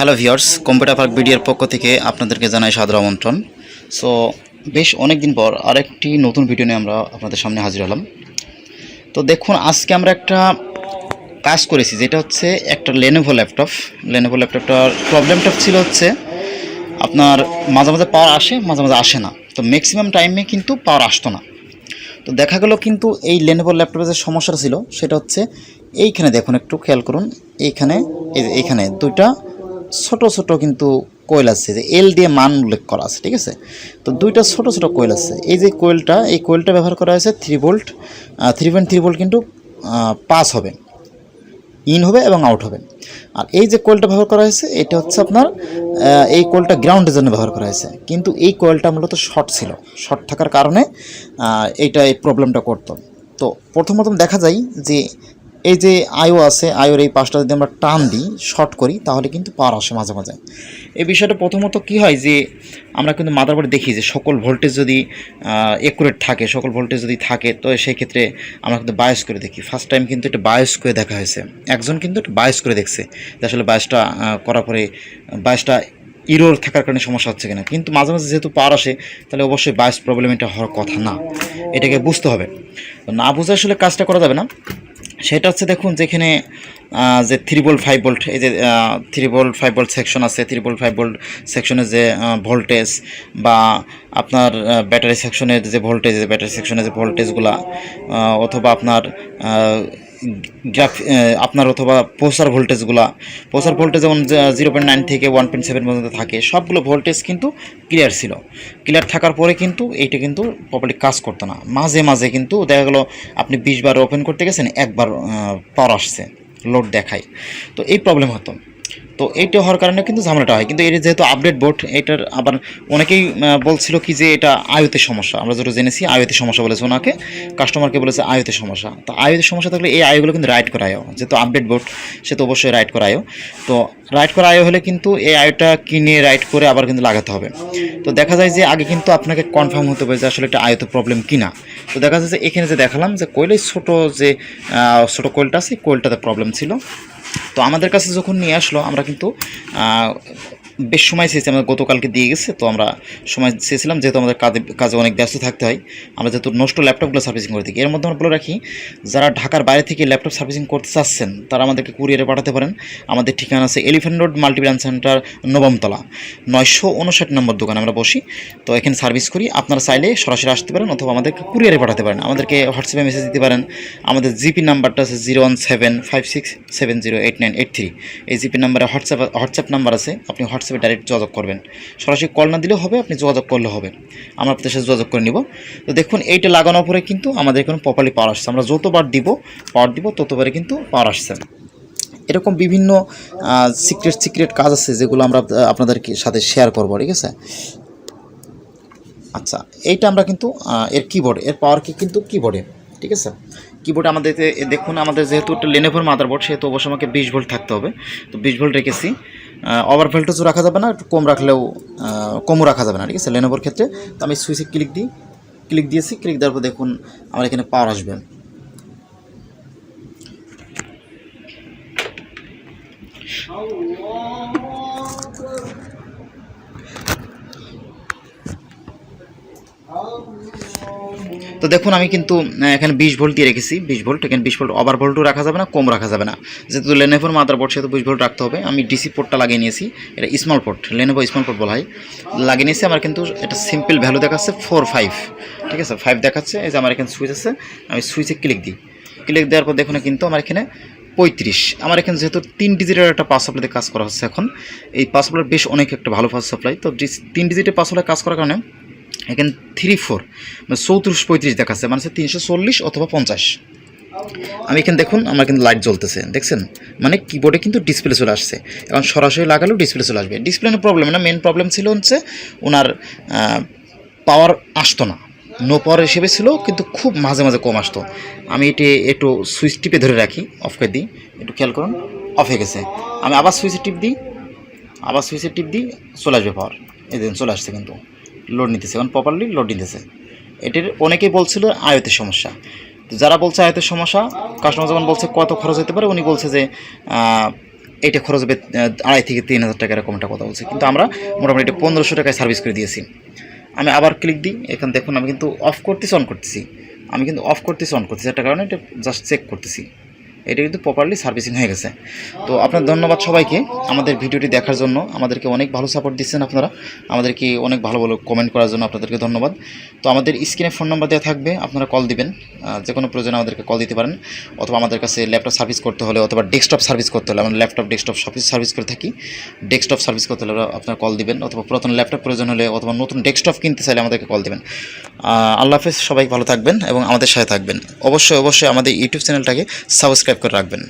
Hello viewers, computer park ভিডিওর পক্ষ থেকে আপনাদেরকে জানাই সাদর আমন্ত্রণ। সো বেশ অনেক দিন পর আরেকটি নতুন ভিডিও নিয়ে আমরা আপনাদের সামনে হাজির হলাম। তো দেখুন, আজকে আমরা একটা কাজ করেছি, যেটা হচ্ছে একটা লেনোভো ল্যাপটপটার প্রবলেমটা ছিল হচ্ছে আপনার মাঝে মাঝে পাওয়ার আসে, মাঝে মাঝে আসে না। তো ম্যাক্সিমাম টাইমে কিন্তু পাওয়ার আসতো না। তো দেখা গেল কিন্তু এই লেনোভো ল্যাপটপের যে সমস্যাটা ছিল সেটা হচ্ছে এইখানে দেখুন, একটু খেয়াল করুন। এইখানে দুইটা ছোট ছোট কিন্তু কোয়েল আছে, যে এল দিয়ে মান উল্লেখ করা আছে, ঠিক আছে। তো দুইটা ছোট ছোট কোয়েল আছে। এই কোয়েলটা ব্যবহার করা হয়েছে 3 ভোল্ট, 3.3 ভোল্ট কিন্তু পাস হবে, ইন হবে এবং আউট হবে। আর এই যে কোয়েলটা ব্যবহার করা হয়েছে এটা হচ্ছে আপনার এই কোয়েলটা গ্রাউন্ডের জন্য ব্যবহার করা হয়েছে, কিন্তু এই কোয়েলটা মূলত শর্ট ছিল। শর্ট থাকার কারণে এই প্রবলেমটা করতো। তো প্রথম দেখা যায় যে এই যে আইও আছে, আইওর এই পাশটা যদি আমরা টান দিই, শর্ট করি, তাহলে কিন্তু পাওয়ার আসে মাঝে মাঝে। এই বিষয়টা প্রথমত কী হয় যে আমরা কিন্তু মাদারবোর্ডে দেখি যে সকল ভোল্টেজ যদি একুরেট থাকে, সকল ভোল্টেজ যদি থাকে, তো সেই ক্ষেত্রে আমরা কিন্তু বায়োস করে দেখি। ফার্স্ট টাইম কিন্তু এটা বায়োস করে দেখা হয়েছে, একজন কিন্তু এটা বায়োস করে দেখছে যে আসলে বায়োসটা করার পরে বায়োসটা ইরোর থাকার কারণে সমস্যা হচ্ছে কিনা। কিন্তু মাঝে মাঝে যেহেতু পাওয়ার আসে, তাহলে অবশ্যই বায়োস প্রবলেম এটা হওয়ার কথা না, এটাকে বুঝতে হবে। না বুঝে আসলে কাজটা করা যাবে না। সেটা হচ্ছে দেখুন, যেখানে যে 3 ভোল্ট 5 ভোল্ট, এই যে 3 ভোল্ট 5 ভোল্ট সেকশন আছে, 3 ভোল্ট 5 ভোল্ট সেকশনের যে ভোল্টেজ, বা আপনার ব্যাটারি সেকশনের যে ভোল্টেজ, ব্যাটারি সেকশনের যে ভোল্টেজগুলো, অথবা আপনার অথবা প্রসার ভোল্টেজ যেমন 0.9 থেকে 1.7 পর্যন্ত থাকে, সবগুলো ভোল্টেজ কিন্তু ক্লিয়ার থাকার পরে কিন্তু এইটা কিন্তু প্রপারলি কাজ করতো না। মাঝে মাঝে কিন্তু দেখা গেলো আপনি 20 বার ওপেন করতে গেছেন, একবার পাওয়ার আসছে, লোড দেখায়। তো এই প্রবলেম হতো। তো এইটা হওয়ার কারণে কিন্তু ঝামেলাটা হয়। কিন্তু এটা যেহেতু আপডেট বোর্ড, এটার আবার অনেকেই বলছিল কি যে এটা আইওতে সমস্যা। আমরা যেটা জেনেছি আইওতে সমস্যা বলেছে, ওনাকে কাস্টমারকে বলেছে আইওতে সমস্যা। তো আইওতে সমস্যা থাকলে এই আইওগুলো কিন্তু রাইট করা আইও, যেহেতু আপডেট বোর্ড সে তো অবশ্যই রাইট করা আইও। তো রাইট করা আইও হলে কিন্তু এই আইওটা কিনে রাইট করে আবার কিন্তু লাগাতে হবে। তো দেখা যায় যে আগে কিন্তু আপনাকে কনফার্ম হতে হবে যে আসলে এটা আইওতে প্রবলেম কিনা। তো দেখা যায় যে এখানে যে দেখালাম যে কোয়েলের ছোট কোয়েলটা আছে, কোয়েলটাতে প্রবলেম ছিল। তো আমাদের কাছে যখন নিয়ে আসলো, আমরা কিন্তু বেশ সময় চেয়েছি, আমাদের গতকালকে দিয়ে গেছে। তো আমরা সময় চেয়েছিলাম, যেহেতু আমাদের কাজে অনেক ব্যস্ত থাকতে হয়, আমরা যেহেতু নষ্ট ল্যাপটপগুলো সার্ভিসিং করে থাকি। এর মধ্যে আমরা বলে রাখি, যারা ঢাকার বাইরে থেকে ল্যাপটপ সার্ভিসিং করতে চাচ্ছেন তারা আমাদেরকে কুরিয়ারে পাঠাতে পারেন। আমাদের ঠিকানা আছে এলিফ্যান্ট রোড মাল্টিব্রাঞ্চ সেন্টার, নবমতলা, 959 নম্বর দোকানে আমরা বসি। তো এখানে সার্ভিস করি। আপনারা চাইলে সরাসরি আসতে পারেন, অথবা আমাদেরকে কুরিয়ারে পাঠাতে পারেন। আমাদেরকে হোয়াটসঅ্যাপে মেসেজ দিতে পারেন। আমাদের জিপি নাম্বারটা আছে 01756708983। এই জিপি নাম্বারে হোয়াটসঅ্যাপ নাম্বার আছে, আপনি হোয়াটসঅ্যাপে ডাইরেক্ট যোগাযোগ করবেন। সরাসরি কল না দিলেও হবে, আপনি যোগাযোগ করলে হবে, আমরা আপনাদের সাথে যোগাযোগ করে নিব। তো দেখুন, এইটা লাগানোর পরে কিন্তু আমাদের এখানে প্রপারলি পাওয়ার আসছে। আমরা যতবার পাওয়ার দিব ততবারই কিন্তু পাওয়ার আসছে। এরকম বিভিন্ন সিক্রেট কাজ আছে, যেগুলো আমরা আপনাদের সাথে শেয়ার করবো, ঠিক আছে। আচ্ছা, এইটা আমরা কিন্তু এর পাওয়ার কিন্তু কিবোর্ডে, ঠিক আছে। কিবোর্ডে আমাদের দেখুন, আমাদের যেহেতু একটা লেনোভোর মাদারবোর্ড, সেহেতু অবশ্যই আমাকে 20 ভোল্ট থাকতে হবে। তো 20 ভোল্ট রেখেছি। ওভার ভোল্টেজও রাখা যাবে না, একটু কম রাখলেও কমও রাখা যাবে না, ঠিক আছে, লেনোভোর ক্ষেত্রে। তো আমি সুইচে ক্লিক দিয়েছি। ক্লিক দেওয়ার পর দেখুন আমার এখানে পাওয়ার আসবে। তো দেখুন, আমি কিন্তু এখানে 20 ভোল্ট দিয়ে রেখেছি। 20 ভোল্ট, এখানে 20 ভোল্ট। ওভার ভোল্টও রাখা যাবে না, কম রাখা যাবে না। যেহেতু লেনোভোর মাদারবোর্ড, সেহেতু 20 ভোল্ট রাখতে হবে। আমি ডিসি পোর্টটা লাগিয়ে নিয়েছি, এটা small port, Lenovo small port বলা হয়, লাগিয়ে নিয়েছি। আমার কিন্তু এটা সিম্পল ভ্যালু দেখাচ্ছে 4.5, ঠিক আছে, 5 দেখাচ্ছে। এই যে আমার এখানে সুইচ আছে, আমি সুইচে ক্লিক দেওয়ার পর দেখুন কিন্তু আমার এখানে 35। আমার এখানে যেহেতু 3 ডিজিটের একটা পাওয়ার সাপ্লাইতে কাজ করা হচ্ছে এখন, এই পাওয়ার সাপ্লাই বেশ অনেক একটা ভালো পাওয়ার সাপ্লাই। তো 3 ডিজিটের পাওয়ার সাপ্লাই কাজ করার কারণে এখানে 3.4 মানে 34-35 দেখাচ্ছে, মানে 340 অথবা 50। আমি এখানে দেখুন আমার কিন্তু লাইট জ্বলতেছে, দেখছেন, মানে কিবোর্ডে কিন্তু ডিসপ্লে চলে আসছে। এখন সরাসরি লাগালেও ডিসপ্লে চলে আসবে। ডিসপ্লে প্রবলেম না, মেন প্রবলেম ছিল হচ্ছে ওনার পাওয়ার আসতো না, নো পাওয়ার হিসেবে ছিল, কিন্তু খুব মাঝে মাঝে কম আসতো। আমি এটি একটু সুইচ টিপে ধরে রাখি, অফ করে দিই, একটু খেয়াল করুন, অফ হয়ে গেছে। আমি আবার সুইচে টিপ দিই, চলে আসবে পাওয়ার। এই দেখুন চলে আসছে, কিন্তু লোড নিতেছে, এখন প্রপারলি লোড নিতেছে। এটির অনেকেই বলছিল আয়তের সমস্যা। তো যারা বলছে আয়তের সমস্যা, কাস্টমার যখন বলছে কত খরচ হতে পারে, উনি বলছে যে এইটা খরচ হবে 2,500 থেকে 3,000 টাকা, এরকম একটা কথা বলছে, কিন্তু আমরা মোটামুটি এটা 1500 টাকায় সার্ভিস করে দিয়েছি। আমি আবার ক্লিক দিই, এখানে দেখুন আমি কিন্তু অফ করতেছি অন করতেছি, আমি কিন্তু অফ করতেছি অন করতেছি, একটা কারণে এটা জাস্ট চেক করতেছি, এটা কিন্তু প্রপারলি সার্ভিসিং হয়ে গেছে। তো আপনার ধন্যবাদ সবাইকে আমাদের ভিডিওটি দেখার জন্য, আমাদেরকে অনেক ভালো সাপোর্ট দিচ্ছেন আপনারা, আমাদেরকে অনেক ভালো ভালো কমেন্ট করার জন্য আপনাদেরকে ধন্যবাদ। তো আমাদের স্ক্রিনে ফোন নাম্বার দেওয়া থাকবে, আপনারা কল দিবেন, যে কোনো প্রয়োজনে আমাদেরকে কল দিতে পারেন, অথবা আমাদের কাছে ল্যাপটপ সার্ভিস করতে হলে অথবা ডেস্কটপ সার্ভিস করতে হলে, আমরা ল্যাপটপ ডেস্কটপ সার্ভিস করে থাকি, ডেস্কটপ সার্ভিস করতে হলে আপনারা কল দিবেন, অথবা পুরাতন ল্যাপটপ প্রয়োজন হলে অথবা নতুন ডেস্কটপ কিনতে চাইলে আমাদেরকে কল দিবেন। আল্লাহ হাফেজ, সবাই ভালো থাকবেন এবং আমাদের সাথে থাকবেন। অবশ্যই আমাদের ইউটিউব চ্যানেলটাকে সাবস্ক্রাইব করে রাখবেন।